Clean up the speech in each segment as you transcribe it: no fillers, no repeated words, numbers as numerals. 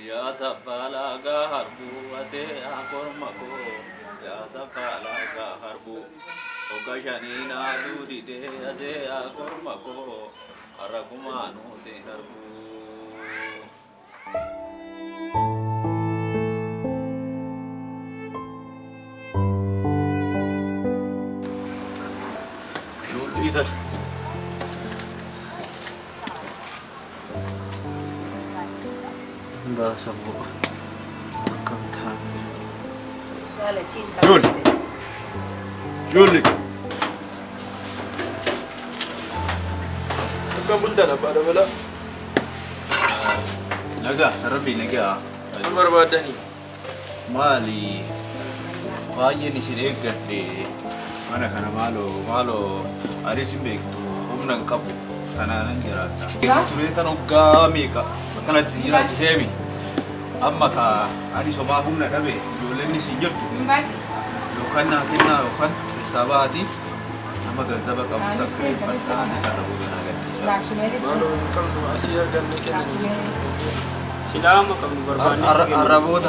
يا سفالا هربو وسي أكرمكو يا سفالا هربو وكشانينا دودي ده أسي أكرمكو أرقمانو سينربو جول إيدر باسبو كم تان جول جول كم بلدنا بعد ولا لقى ربي لقى عمر بعدني مالي باي نسيرك قدي أنا كان مالو أريسم بيكتو هم نكبو أنا نجراتا تري كانوا قاميكا كانت سيرة جسمي أما كا أني سما هم نكبي يولني سيجرتو لو كنا حساباتي أما كذبك أبو تكفي فستان نسأله بنا قدي مالو كم أسير قدي كنا سلام كم برباني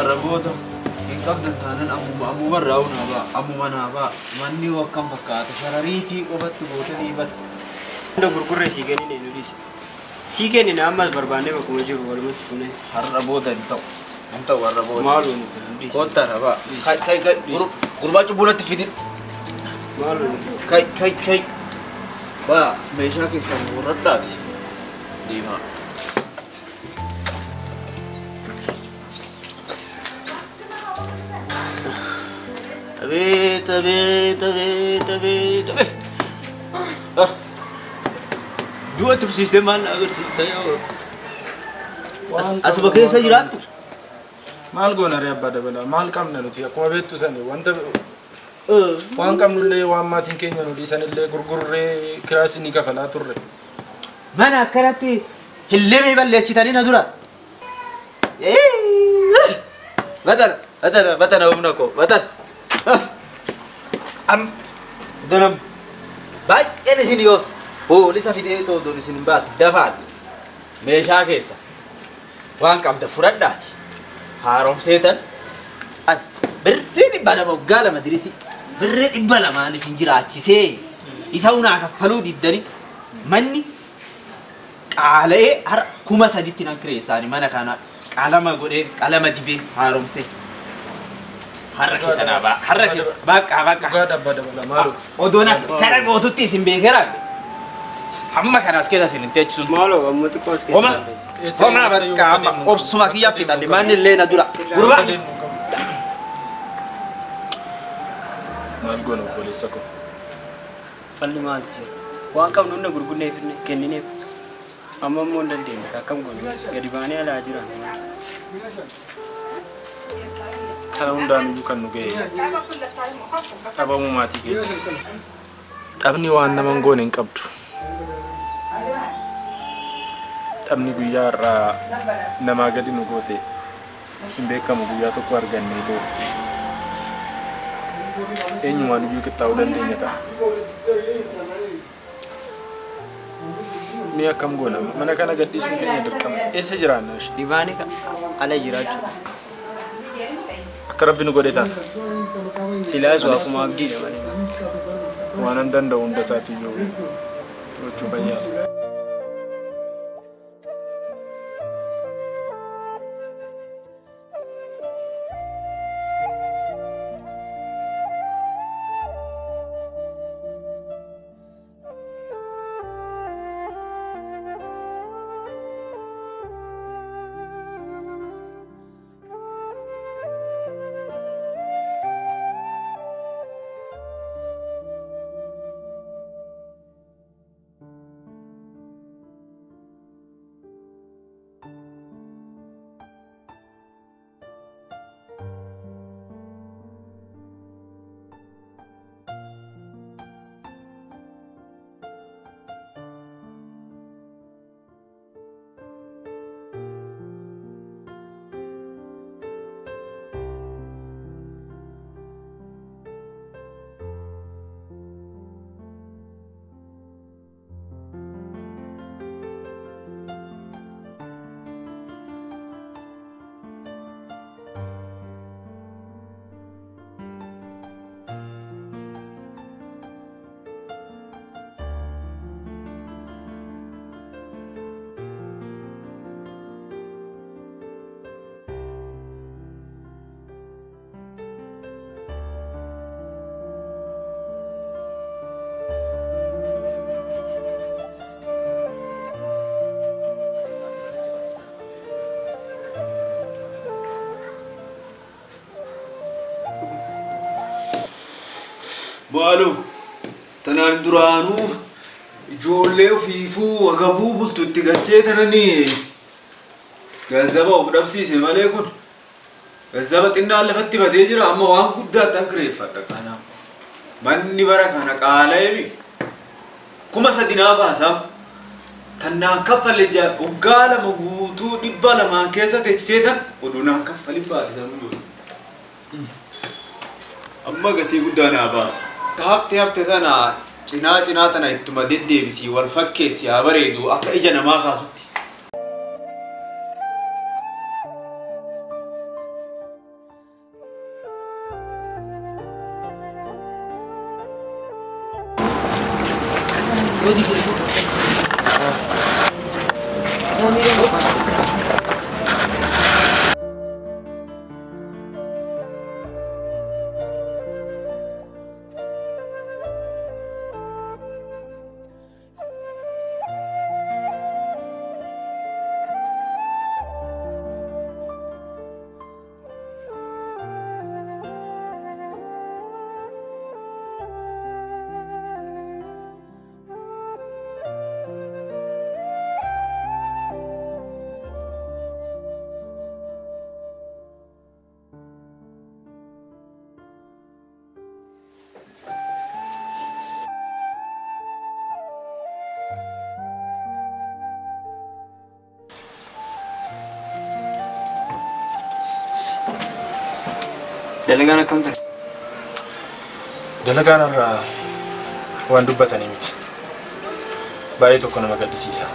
الربوطة إن قبل ثانن أمو مراونا با أمو منابا مني وكم فكات شراريتي وبت بوتني بت ndo gurgurre sigeni ne nudis sigeni na amma barbane ba kuma jiru walmut kune har raboda inta war raboda malu nudis kotta raba kai gurba cu bulat fidit malu kai ba mesha ke samurada di ma tabe dua tu sistem mana agar sistem ya asbaknya saya jirat mal gona re abba dabala mal kam nanu tiya kuma betu sani wanta wan kam nulle wan matin kenya nu disan ille gurgurre krasi ni kafala turre mana karate hilleme balle chitani nadura batar umnako batar am donam bay ene sini yos polisa fide to do sini bas dafat mesha kesa wan kam da furadati harom setan ad birri bala mogala madrisi birri bala mani sinjirachi se isauna kafalu diddani manni qale har kuma saditti nan kresani mana kana qalama gode qalama dibe harom se haraki sana ba haraki baka gada bada bala malu odona tara go tutti simbe kera hamma kana skeda sininte sun malo amutu koske Oma baka amma obsuma kiya fitali mani lena dura gurba mal gona polisa ko falli malti wan kam nunna gurgunne finne kennine amma mon dande kam gona gadi bani ala ajira kala undanu bukan nuge abamu mati ke abni wan naman gonen qabdu abni guyara nama gadi nugote imbe kam guya to ko arganne to enyu wan yu ke tawdan de nyata mi akam gona mana kana gadi sun kenya dirkam ese jirana dibani ka ala jiratu akarabbi nugodeta silazu akuma abdi de mani wanan danda unda sati yo to chubaya Baalu tanaan duraanuu ijoollee ofiifuu agabuu bultu itti galchee tananii gaazaba of dhabsiise malee kun gaazaba xinnaan lafatti badee jira amma waan guddaa tan kireeffadha kana manni bara kana qaaleemi kuma sadinaa baasam tannaan kaffale jaa waggaa lama guutuu 200 keessa teessee tan odunaan kaffali baatisan amma gatii guddaa naa baasa hafte tana cinaa tana ittuma deddeebisii wal fakkeessi haa bareedu akka ija namaa kaasutti. Dalagaan akkam ture? Dalagaan irraa waan dubbatanii miti. Baay'ee tokko nama gaddisiisa.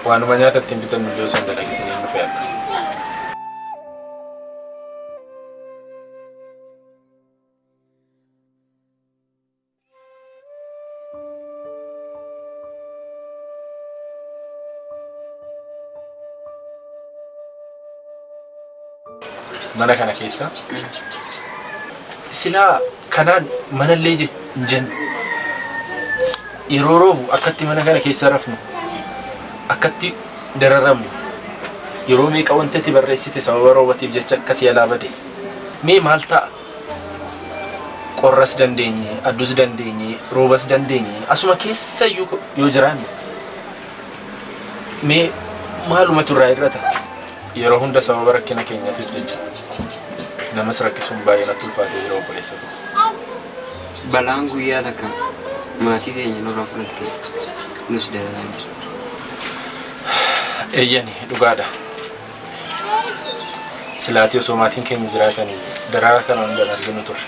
Waanuma nyaata ittiin bitannu illee osoo hin dalagitin hin dhufeera. Mana kana keessa silaa kanaan mana illee jen yeroo roobu akkatti mana kana keessa rafnu akkatti dararamnu yeroo meeqa wantati barreessite sababa roobatiif jecha akkasii alaa bade mee maal ta'a qorras dandeenye addus dandeenye roobas dandeenye asuma keessa yoo jiraanne mee maaluma turraa irrata yeroo hunda sababa rakkina keenyaatiif jecha namas rakkisuun baay'ee natti ulfaatee jira obboleessa koo. Balaan guyyaa takka maatii keenya nurraa fudhattee nus dararaa jiru. Eeyyani dhugaadha. Silaatii osoo maatiin keenya jiraatanii dararaa kana hundaan arginu ture.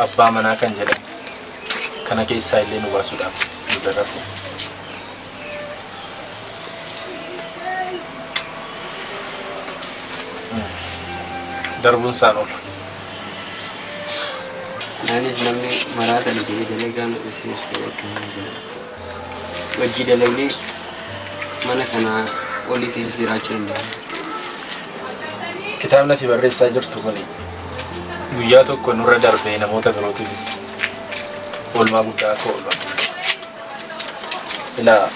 Abbaa manaa kan jedhamu kana keessaa illee nu baasuudhaaf nu dararru. Darbuun isaan oolu. Anis namni maraata dhufee dalagaan dhufeessu akkana jira. Wajji dalagnee mana kanaa olii keessa jiraachuu danda'a. Kitaabni ati barreessaa jirtu kun guyyaa tokko nurra darbee namoota birootiifis oolmaa guddaa akka oolu. Ilaa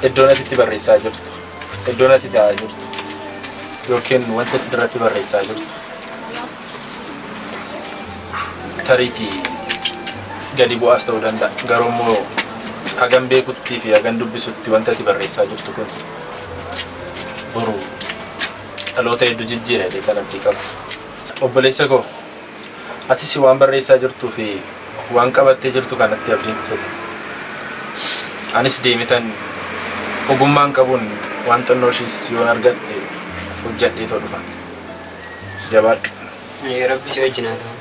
iddoon ati itti barreessaa jirtu, iddoon ati taa'aa jirtu yookiin wanta ati irratti barreessaa jirtu tariitii gadi bu'aas ta'uu danda'a. Garuu immoo hagam beekuttii fi hagam dubbisutti wanta ati barreessaa jirtu kun boru dhaloota hedduu jijjiira jedhee kan abdii qabu. Obboleessa koo atis waan barreessaa jirtuu fi waan qabattee jirtu kanatti abdiin kutate. Anis deemitan ogummaan qabuun waan xinnoo ishiis yoon argadhe hojjadhee too dhufa. Jabaadhu. Rabbi si wajjin haa ta'u.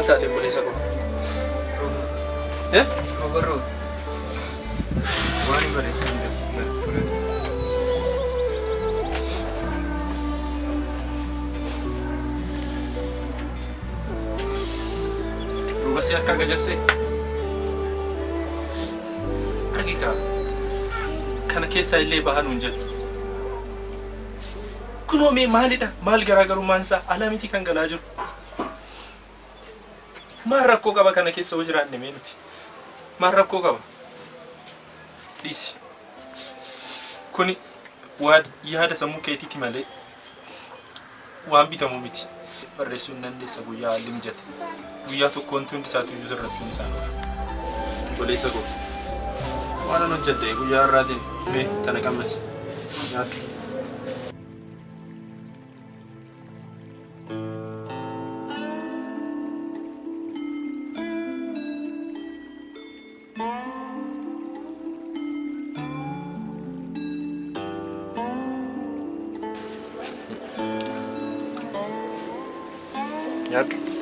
maal taate obboleessa koo? Obarroo. Waan bareessan Rubasii akka gajabsee argika kana keessaa illee bahan hin jedhu. Kunoo mee maalidha? Maal garaagarummaan isaa ala miti kan galaa jiru? Maal rakkoo qaba kana keessa hoo jiraanne mee nuti? Maal rakkoo qaba? Dhiisi. Kuni waan yaada sammuu keetiiti malee waan bitamu miti. Barreessuu hin dandeessa guyyaa haalli mijate. Guyyaa tokko wanti hundi isaatu iyyuu sirrachuun isaan oola. Obboleessa koo waan an hojjedhe guyyaa har'aatiin mee tana qammasi nyaadhu. Nyaadhu.